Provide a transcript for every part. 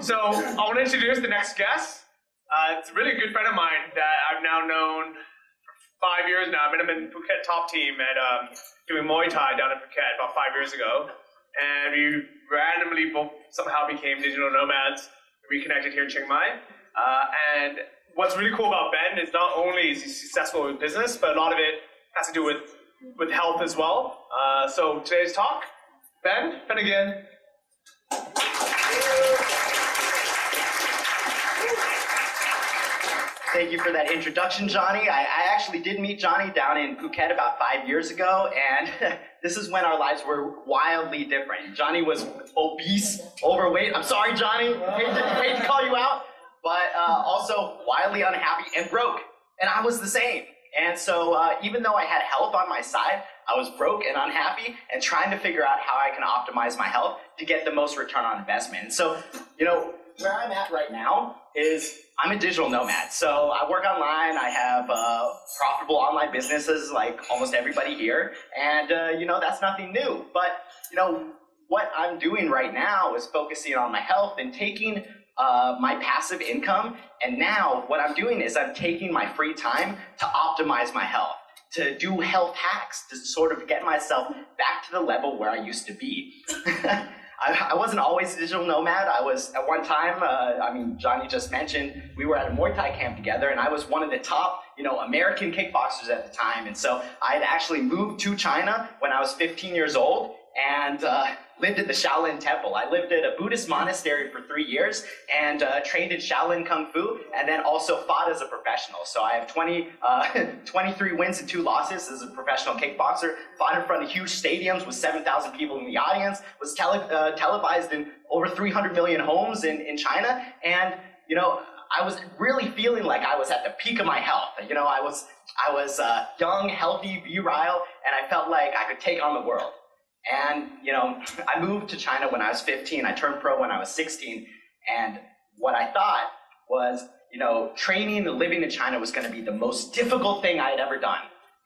So I want to introduce the next guest. It's a really good friend of mine that I've now known for 5 years now. I met him in Phuket top team at doing Muay Thai down in Phuket about 5 years ago. And we randomly both somehow became digital nomads. We reconnected here in Chiang Mai. And what's really cool about Ben is not only is he successful in business, but a lot of it has to do with health as well. So today's talk, Ben Finnigan. Thank you for that introduction, Johnny. I actually did meet Johnny down in Phuket about 5 years ago, and this is when our lives were wildly different. Johnny was obese, overweight. I'm sorry, Johnny. Hate to call you out, but also wildly unhappy and broke. And I was the same. And so even though I had health on my side, I was broke and unhappy and trying to figure out how I can optimize my health to get the most return on investment. And so, you know, where I'm at right now is I'm a digital nomad. So I work online. I have profitable online businesses like almost everybody here. And, you know, that's nothing new. But, you know, what I'm doing right now is focusing on my health and taking my passive income. And now what I'm doing is I'm taking my free time to optimize my health, to do health hacks, to sort of get myself back to the level where I used to be. I wasn't always a digital nomad. I was, at one time, I mean, Johnny just mentioned, we were at a Muay Thai camp together, and I was one of the top, you know, American kickboxers at the time. And so I had actually moved to China when I was 15 years old and lived at the Shaolin Temple. I lived at a Buddhist monastery for 3 years and trained in Shaolin Kung Fu, and then also fought as a professional. So I have 23 wins and 2 losses as a professional kickboxer, fought in front of huge stadiums with 7,000 people in the audience, was televised in over 300 million homes in China, and, you know, I was really feeling like I was at the peak of my health. You know, I was young, healthy, virile, and I felt like I could take on the world. And, you know, I moved to China when I was 15. I turned pro when I was 16. And what I thought was, you know, training and living in China was going to be the most difficult thing I had ever done.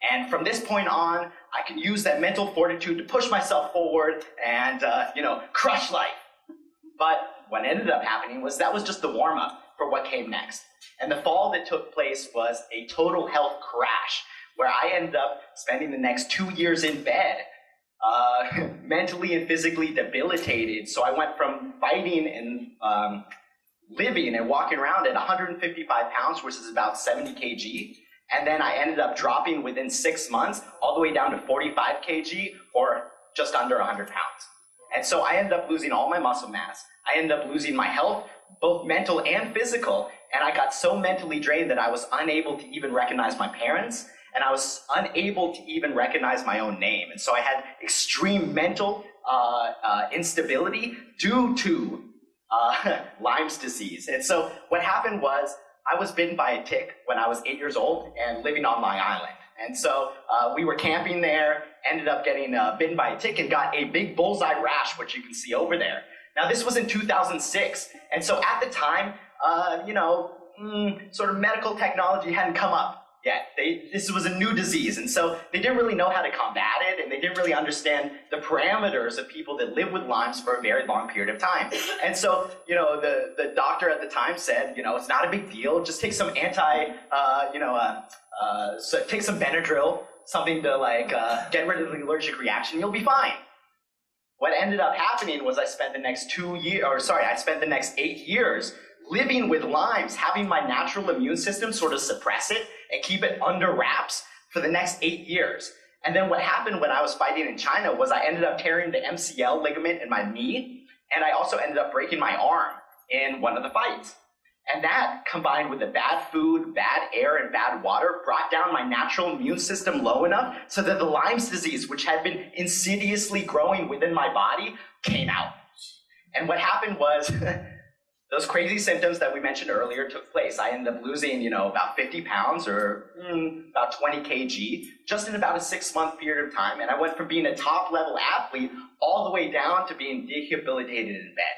And from this point on, I could use that mental fortitude to push myself forward and, you know, crush life. But what ended up happening was that was just the warm-up for what came next. And the fall that took place was a total health crash, where I ended up spending the next 2 years in bed, mentally and physically debilitated. So I went from fighting and living and walking around at 155 pounds, which is about 70 kg. And then I ended up dropping within 6 months all the way down to 45 kg or just under 100 pounds. And so I ended up losing all my muscle mass. I ended up losing my health, both mental and physical. And I got so mentally drained that I was unable to even recognize my parents. And I was unable to even recognize my own name. And so I had extreme mental instability due to Lyme's disease. And so what happened was I was bitten by a tick when I was 8 years old and living on Long Island. And so we were camping there, ended up getting bitten by a tick and got a big bullseye rash, which you can see over there. Now this was in 2006. And so at the time, you know, sort of medical technology hadn't come up yet. This was a new disease, and so they didn't really know how to combat it, and they didn't really understand the parameters of people that live with Lyme's for a very long period of time. And so, you know, the doctor at the time said, you know, it's not a big deal. Just take some so take some Benadryl, something to like get rid of the allergic reaction. You'll be fine. What ended up happening was I spent the next 8 years living with Lyme's, having my natural immune system sort of suppress it and keep it under wraps for the next 8 years. And then what happened when I was fighting in China was I ended up tearing the MCL ligament in my knee, and I also ended up breaking my arm in one of the fights. And that, combined with the bad food, bad air, and bad water, brought down my natural immune system low enough so that the Lyme's disease, which had been insidiously growing within my body, came out. And what happened was those crazy symptoms that we mentioned earlier took place. I ended up losing, you know, about 50 pounds or about 20 kg just in about a 6-month period of time. And I went from being a top-level athlete all the way down to being debilitated in bed.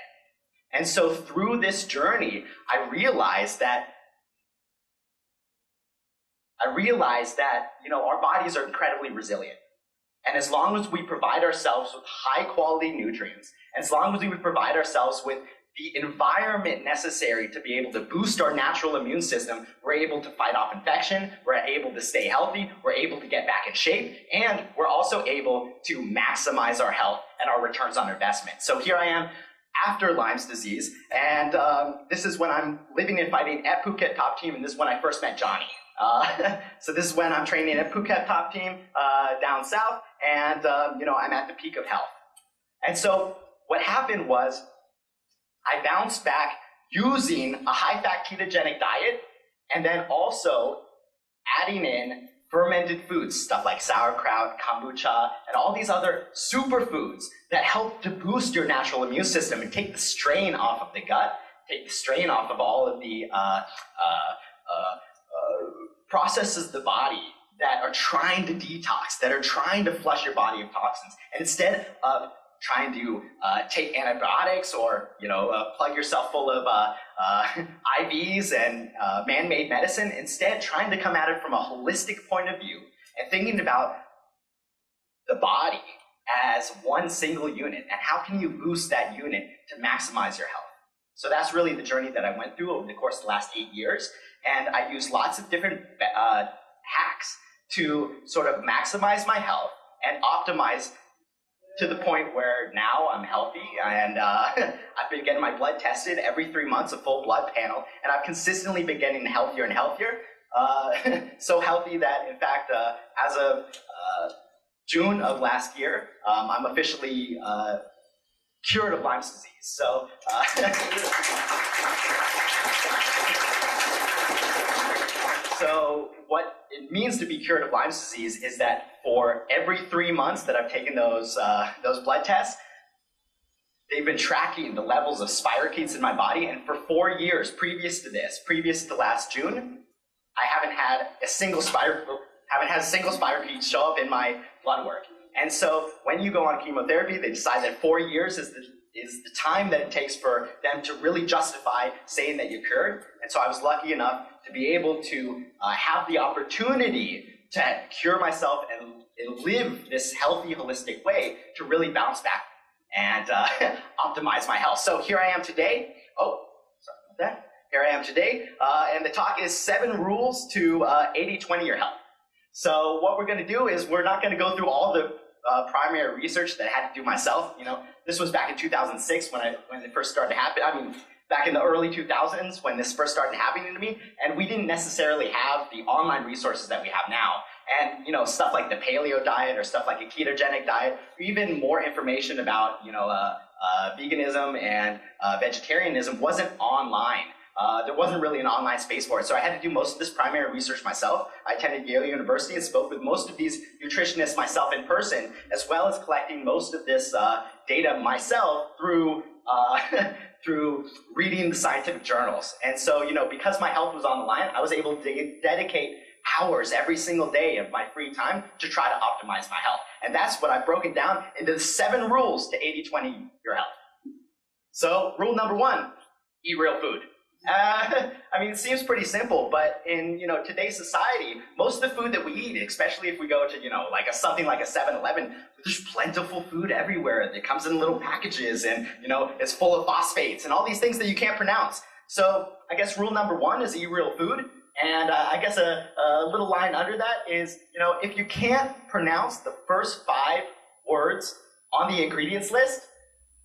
And so through this journey, I realized that, you know, our bodies are incredibly resilient. And as long as we provide ourselves with high-quality nutrients, and as long as we provide ourselves with the environment necessary to be able to boost our natural immune system, we're able to fight off infection, we're able to stay healthy, we're able to get back in shape, and we're also able to maximize our health and our returns on investment. So here I am after Lyme's disease, and this is when I'm living and fighting at Phuket Top Team, and this is when I first met Johnny. So this is when I'm training at Phuket Top Team down south, and I'm at the peak of health. And so what happened was I bounced back using a high-fat ketogenic diet, and then also adding in fermented foods, stuff like sauerkraut, kombucha, and all these other superfoods that help to boost your natural immune system and take the strain off of the gut, take the strain off of all of the processes of the body that are trying to detox, that are trying to flush your body of toxins. And instead of trying to take antibiotics or plug yourself full of IVs and man-made medicine, instead trying to come at it from a holistic point of view and thinking about the body as one single unit and how can you boost that unit to maximize your health. So that's really the journey that I went through over the course of the last 8 years, and I used lots of different hacks to sort of maximize my health and optimize to the point where now I'm healthy, and I've been getting my blood tested every 3 months, a full blood panel, and I've consistently been getting healthier and healthier. So healthy that, in fact, as of June of last year, I'm officially cured of Lyme's disease. So, so what it means to be cured of Lyme's disease is that for every 3 months that I've taken those blood tests, they've been tracking the levels of spirochetes in my body, and for 4 years previous to this, previous to last June, I haven't had a single spirochete show up in my blood work. And so when you go on chemotherapy, they decide that 4 years is the time that it takes for them to really justify saying that you're cured. And so I was lucky enough to be able to have the opportunity to cure myself and live this healthy, holistic way to really bounce back and optimize my health. So here I am today. Oh, sorry about that. Here I am today, and the talk is 7 rules to 80-20 your health. So what we're going to do is we're not going to go through all the primary research that I had to do myself. This was back in 2006 when it first started happening. I mean, back in the early 2000s when this first started happening to me, and we didn't necessarily have the online resources that we have now. And stuff like the paleo diet or stuff like a ketogenic diet, or even more information about veganism and vegetarianism wasn't online. There wasn't really an online space for it, so I had to do most of this primary research myself. I attended Yale University and spoke with most of these nutritionists myself in person, as well as collecting most of this data myself through through reading the scientific journals. And so, because my health was on the line, I was able to dedicate hours every single day of my free time to try to optimize my health. And that's what I've broken down into the 7 rules to 80-20 your health. So rule number 1, eat real food. I mean, it seems pretty simple, but in today's society, most of the food that we eat, especially if we go to something like a 7-Eleven, there's plentiful food everywhere. It comes in little packages, and it's full of phosphates and all these things that you can't pronounce. So I guess rule number 1 is eat real food, and I guess a little line under that is if you can't pronounce the first 5 words on the ingredients list,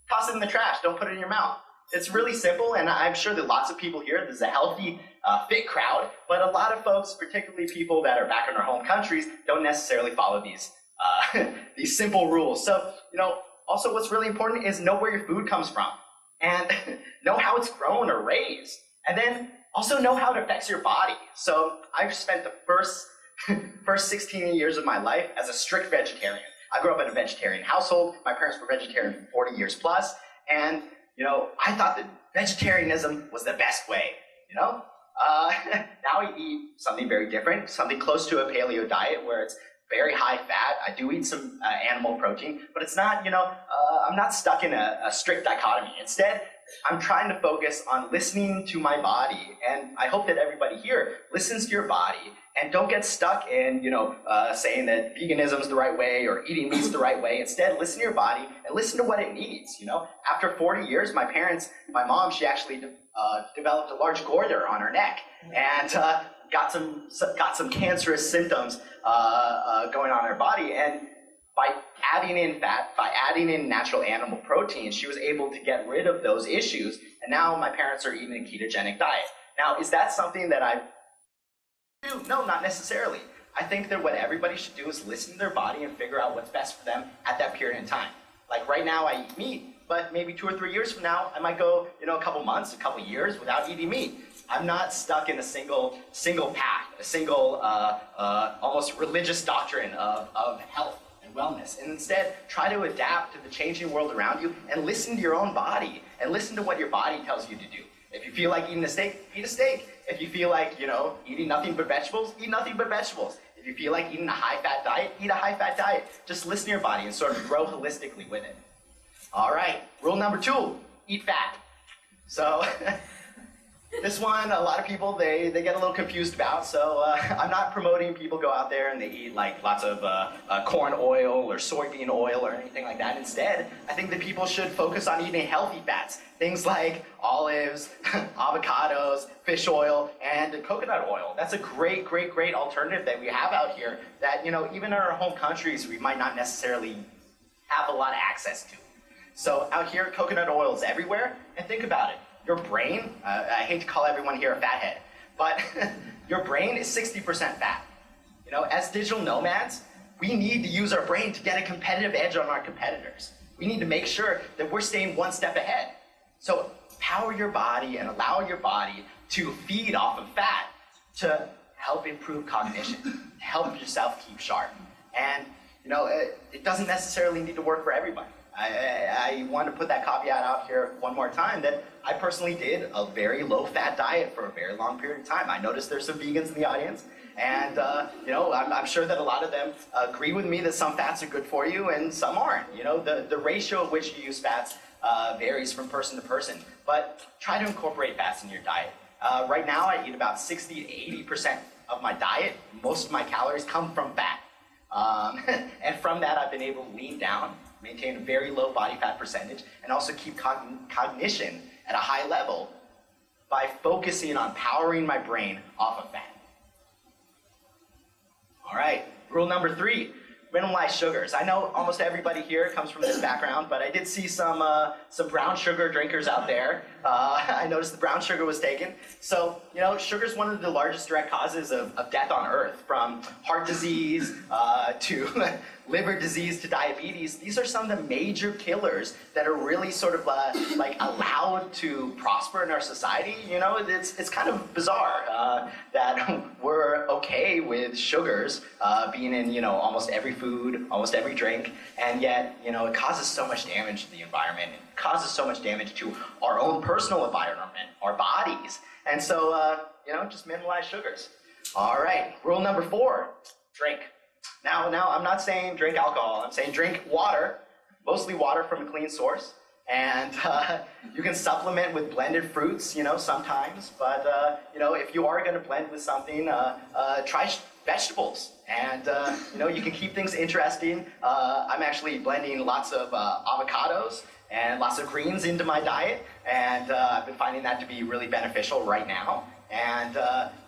toss it in the trash. Don't put it in your mouth. It's really simple, and I'm sure that lots of people here, this is a healthy, fit crowd, but a lot of folks, particularly people that are back in their home countries, don't necessarily follow these these simple rules. So, also what's really important is know where your food comes from, and know how it's grown or raised, and then also know how it affects your body. So I've spent the first 16 years of my life as a strict vegetarian. I grew up in a vegetarian household. My parents were vegetarian for 40 years plus, and I thought that vegetarianism was the best way, Now I eat something very different, something close to a paleo diet where it's very high fat. I do eat some animal protein, but it's not, I'm not stuck in a strict dichotomy. Instead, I'm trying to focus on listening to my body, and I hope that everybody here listens to your body And don't get stuck in, saying that veganism is the right way or eating meat's the right way. Instead, listen to your body and listen to what it needs. After 40 years, my mom, she actually developed a large goiter on her neck and got some cancerous symptoms going on in her body. And by adding in fat, by adding in natural animal protein, she was able to get rid of those issues. And now my parents are eating a ketogenic diet. Now, is that something that I do? No, not necessarily. I think that what everybody should do is listen to their body and figure out what's best for them at that period in time. Like right now I eat meat, but maybe 2 or 3 years from now, I might go, a couple months, a couple years without eating meat. I'm not stuck in a single path, a single almost religious doctrine of health and wellness. And instead, try to adapt to the changing world around you and listen to your own body and listen to what your body tells you to do. If you feel like eating a steak, eat a steak. If you feel like, eating nothing but vegetables, eat nothing but vegetables. If you feel like eating a high-fat diet, eat a high-fat diet. Just listen to your body and sort of grow holistically with it. All right, rule number 2, eat fat. So this one, a lot of people, they get a little confused about. So I'm not promoting people go out there and they eat like lots of corn oil or soybean oil or anything like that. Instead, I think that people should focus on eating healthy fats. Things like olives, avocados, fish oil, and coconut oil. That's a great, great, great alternative that we have out here that, even in our home countries, we might not necessarily have a lot of access to. So out here, coconut oil is everywhere, and think about it. Your brain, I hate to call everyone here a fathead, but your brain is 60% fat. As digital nomads, we need to use our brain to get a competitive edge on our competitors. We need to make sure that we're staying one step ahead. So power your body and allow your body to feed off of fat to help improve cognition, to help yourself keep sharp. And it doesn't necessarily need to work for everybody. I want to put that caveat out here one more time that I personally did a very low-fat diet for a very long period of time. I noticed there's some vegans in the audience, and I'm sure that a lot of them agree with me that some fats are good for you and some aren't. The ratio at which you use fats varies from person to person, but try to incorporate fats in your diet. Right now, I eat about 60 to 80% of my diet. Most of my calories come from fat, and from that, I've been able to lean down, maintain a very low body fat percentage, and also keep cognition at a high level by focusing on powering my brain off of fat. All right, rule number 3, minimize sugars. I know almost everybody here comes from this background, but I did see some brown sugar drinkers out there. I noticed the brown sugar was taken. So, sugar is one of the largest direct causes of death on Earth, from heart disease to liver disease to diabetes. These are some of the major killers that are really sort of allowed to prosper in our society. It's kind of bizarre that we're okay with sugars being in almost every food, almost every drink, and yet it causes so much damage to the environment. It causes so much damage to our own personal environment, our bodies, and so just minimize sugars. All right, rule number 4, drink. Now, I'm not saying drink alcohol. I'm saying drink water, mostly water from a clean source. And you can supplement with blended fruits, sometimes. But, if you are going to blend with something, try vegetables. And, you can keep things interesting. I'm actually blending lots of avocados and lots of greens into my diet. And I've been finding that to be really beneficial right now. And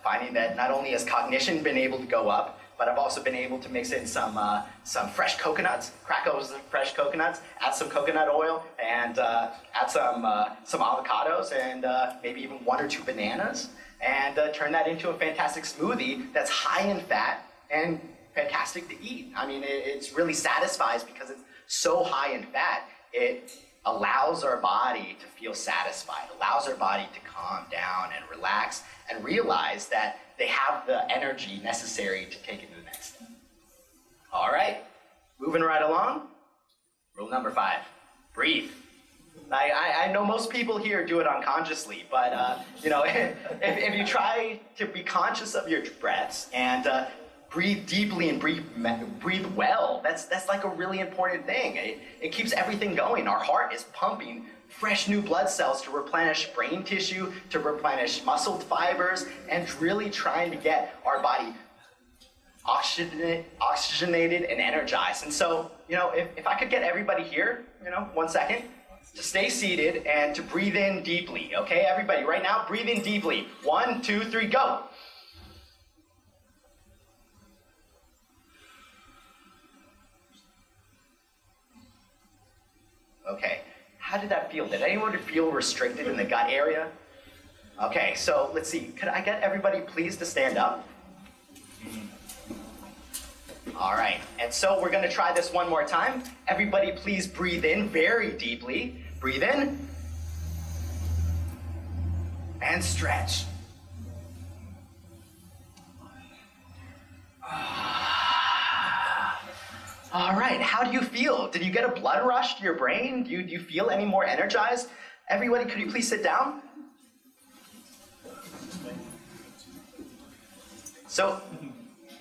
finding that not only has cognition been able to go up, but I've also been able to mix in some fresh coconuts, crack open some fresh coconuts, add some coconut oil, and add some avocados, and maybe even 1 or 2 bananas, and turn that into a fantastic smoothie that's high in fat and fantastic to eat. I mean, it's really satisfies because it's so high in fat. It allows our body to feel satisfied, allows our body to calm down and relax and realize that they have the energy necessary to take it to the next step. All right, moving right along. Rule number 5, breathe. I know most people here do it unconsciously, but if you try to be conscious of your breaths and breathe deeply and breathe well, that's like a really important thing. It keeps everything going. Our heart is pumping fresh new blood cells to replenish brain tissue, to replenish muscle fibers, and really trying to get our body oxygenated and energized. And so, if I could get everybody here, 1 second, to stay seated and to breathe in deeply, okay? Everybody, right now, breathe in deeply. 1, 2, 3, go. Okay, how did that feel? Did anyone feel restricted in the gut area? Okay, so let's see. Could I get everybody please to stand up? All right, and so we're gonna try this one more time. Everybody please breathe in very deeply. Breathe in. And stretch. All right, how do you feel? Did you get a blood rush to your brain? Do you feel any more energized? Everybody, could you please sit down? So,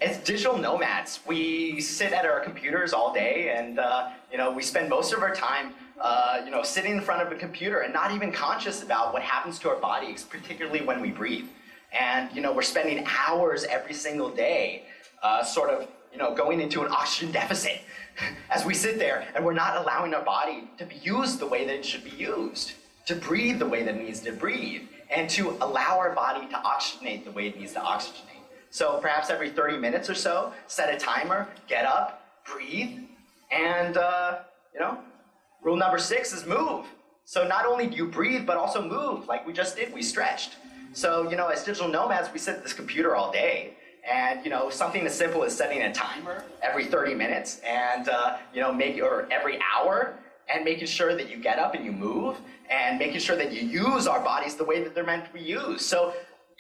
as digital nomads, we sit at our computers all day, and we spend most of our time, sitting in front of a computer and not even conscious about what happens to our bodies, particularly when we breathe. And we're spending hours every single day, going into an oxygen deficit as we sit there, and we're not allowing our body to be used the way that it should be used, to breathe the way that it needs to breathe, and to allow our body to oxygenate the way it needs to oxygenate. So perhaps every 30 minutes or so, set a timer, get up, breathe, and rule number 6 is move. So not only do you breathe, but also move, like we just did, we stretched. So, as digital nomads, we sit at this computer all day, and, something as simple as setting a timer every 30 minutes, and, or every hour, and making sure that you get up and you move, and making sure that you use our bodies the way that they're meant to be used. So,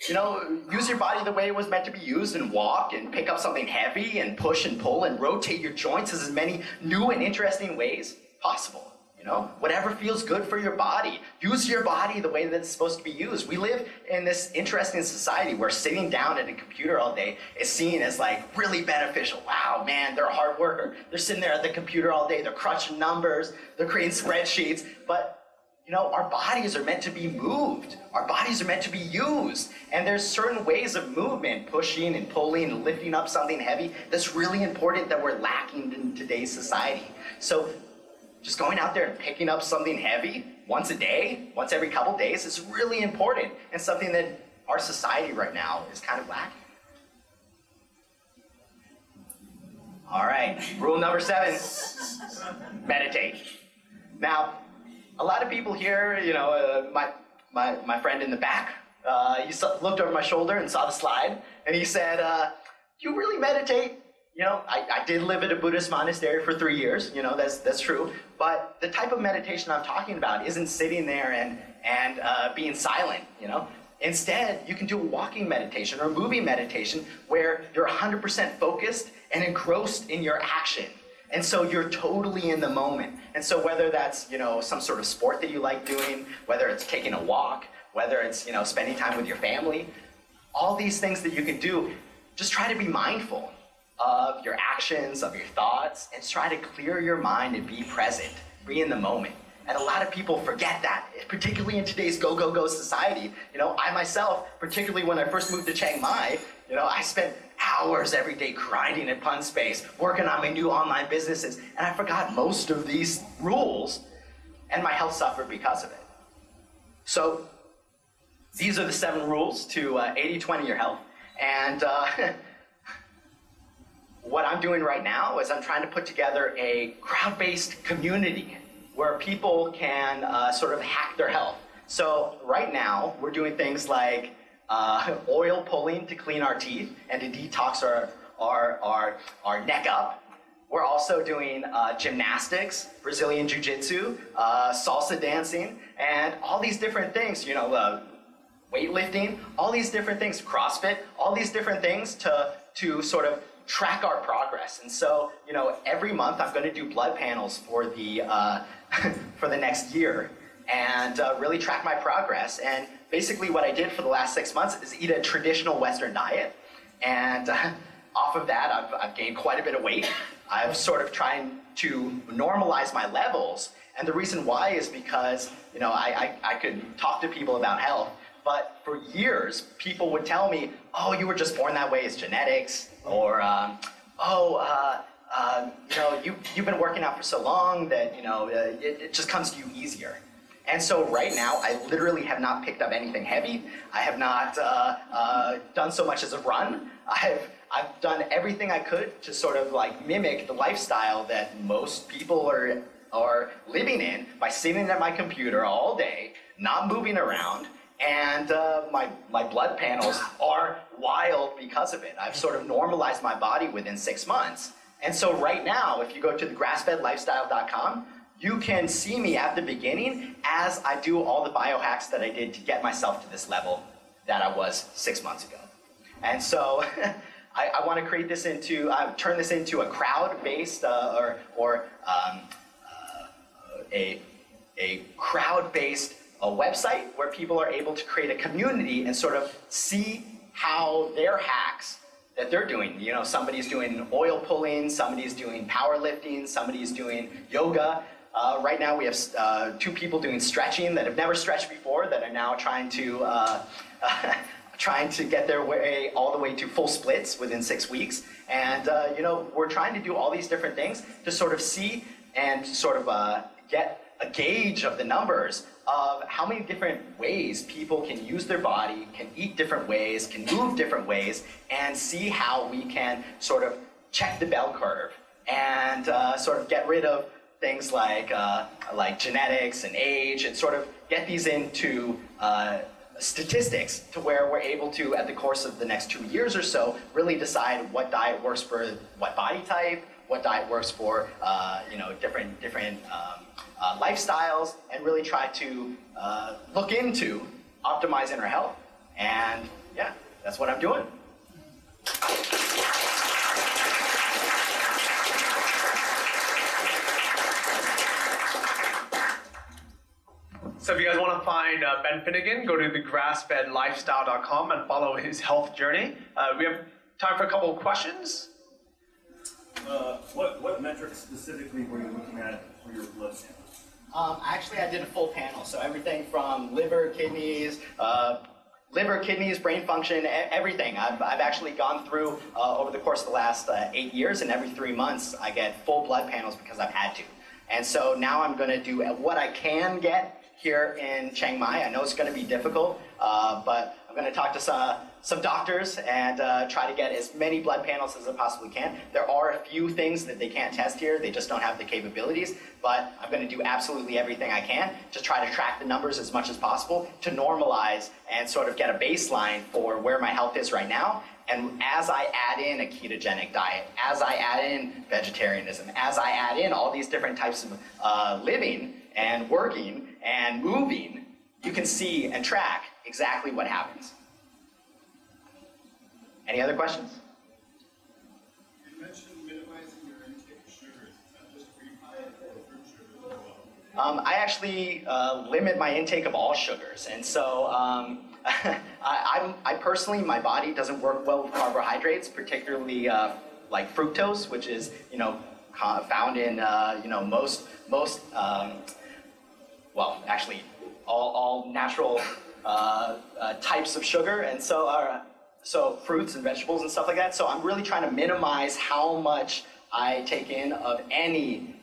use your body the way it was meant to be used, and walk and pick up something heavy and push and pull and rotate your joints in as many new and interesting ways possible. Whatever feels good for your body. Use your body the way that it's supposed to be used. We live in this interesting society where sitting down at a computer all day is seen as like really beneficial. Wow, man, they're a hard worker. They're sitting there at the computer all day. They're crunching numbers. They're creating spreadsheets. But our bodies are meant to be moved. Our bodies are meant to be used. And there's certain ways of movement, pushing and pulling and lifting up something heavy, that's really important that we're lacking in today's society. So just going out there and picking up something heavy once a day, once every couple days, is really important, and something that our society right now is kind of lacking. All right, rule number 7, meditate. Now, a lot of people here, my friend in the back, he looked over my shoulder and saw the slide, and he said, "Do you really meditate?" I did live at a Buddhist monastery for 3 years, that's true, but the type of meditation I'm talking about isn't sitting there and being silent, Instead, you can do a walking meditation or a moving meditation where you're 100% focused and engrossed in your action. And so you're totally in the moment. And so whether that's, some sort of sport that you like doing, whether it's taking a walk, whether it's, spending time with your family, all these things that you can do, just try to be mindful of your actions, of your thoughts, and try to clear your mind and be present, be in the moment. And a lot of people forget that, particularly in today's go-go-go society. I myself, particularly when I first moved to Chiang Mai, I spent hours every day grinding at Pun Space, working on my new online businesses, and I forgot most of these rules, and my health suffered because of it. So these are the 7 rules to 80-20 your health. And what I'm doing right now is I'm trying to put together a crowd-based community where people can sort of hack their health. So right now, we're doing things like oil pulling to clean our teeth and to detox our neck up. We're also doing gymnastics, Brazilian jiu-jitsu, salsa dancing, and all these different things, weightlifting, all these different things, CrossFit, all these different things to sort of track our progress. And so, every month I'm going to do blood panels for the for the next year and really track my progress. And basically what I did for the last 6 months is eat a traditional Western diet. And off of that, I've gained quite a bit of weight. I'm sort of trying to normalize my levels. And the reason why is because, I could talk to people about health, But for years, people would tell me, oh, you were just born that way, it's genetics, or you've been working out for so long that it just comes to you easier. And so right now, I literally have not picked up anything heavy. I have not done so much as a run. I've done everything I could to sort of like mimic the lifestyle that most people are living in by sitting at my computer all day, not moving around, and my blood panels are wild because of it. I've sort of normalized my body within 6 months. And so right now, if you go to the grassfedlifestyle.com, you can see me at the beginning as I do all the biohacks that I did to get myself to this level that I was 6 months ago. And so I want to create this into, turn this into a crowd-based a crowd-based website where people are able to create a community and sort of see how their hacks that they're doing. Somebody's doing oil pulling, somebody's doing powerlifting, somebody's doing yoga. Right now we have 2 people doing stretching that have never stretched before that are now trying to get their way all the way to full splits within 6 weeks. And we're trying to do all these different things to sort of see and sort of get a gauge of the numbers of how many different ways people can use their body, can eat different ways, can move different ways, and see how we can sort of check the bell curve and sort of get rid of things like genetics and age, and sort of get these into statistics to where we're able to, at the course of the next 2 years or so, really decide what diet works for what body type, what diet works for different lifestyles, and really try to look into optimizing our health. And yeah, that's what I'm doing. So if you guys want to find Ben Finnigan, go to thegrassfedlifestyle.com and follow his health journey. We have time for a couple of questions. What metrics specifically were you looking at for your blood sample? Actually, I did a full panel, so everything from liver, kidneys, brain function, everything. I've actually gone through over the course of the last 8 years, and every 3 months I get full blood panels because I've had to. And so now I'm going to do what I can get here in Chiang Mai. I know it's going to be difficult, but I'm going to talk to some doctors and try to get as many blood panels as I possibly can. There are a few things that they can't test here. They just don't have the capabilities, but I'm going to do absolutely everything I can to try to track the numbers as much as possible to normalize and sort of get a baseline for where my health is right now. And as I add in a ketogenic diet, as I add in vegetarianism, as I add in all these different types of living and working and moving, you can see and track exactly what happens. Any other questions? You mentioned minimizing your intake of sugars. Is that just refined or fruit sugar as well? I actually limit my intake of all sugars, and so I personally, my body doesn't work well with carbohydrates, particularly like fructose, which is found in most well, actually all natural types of sugar, and so fruits and vegetables and stuff like that. So I'm really trying to minimize how much I take in of any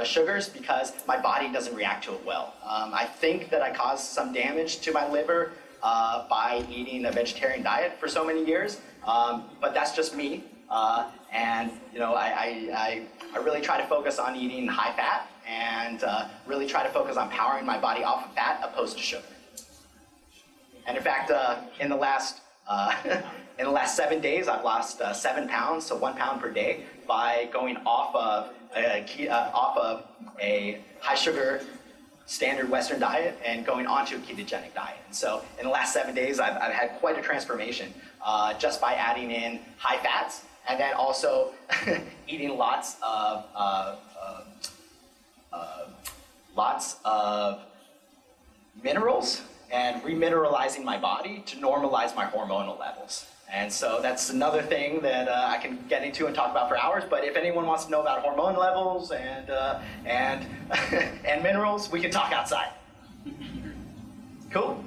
sugars because my body doesn't react to it well. I think that I caused some damage to my liver by eating a vegetarian diet for so many years, but that's just me. And I really try to focus on eating high fat and really try to focus on powering my body off of fat opposed to sugar. And in fact, in the last 7 days, I've lost 7 pounds, so 1 pound per day, by going off of a high sugar standard Western diet and going onto a ketogenic diet. And so in the last 7 days, I've had quite a transformation just by adding in high fats and then also eating lots of minerals and remineralizing my body to normalize my hormonal levels. And so that's another thing that I can get into and talk about for hours, but if anyone wants to know about hormone levels and and minerals, we can talk outside. Cool.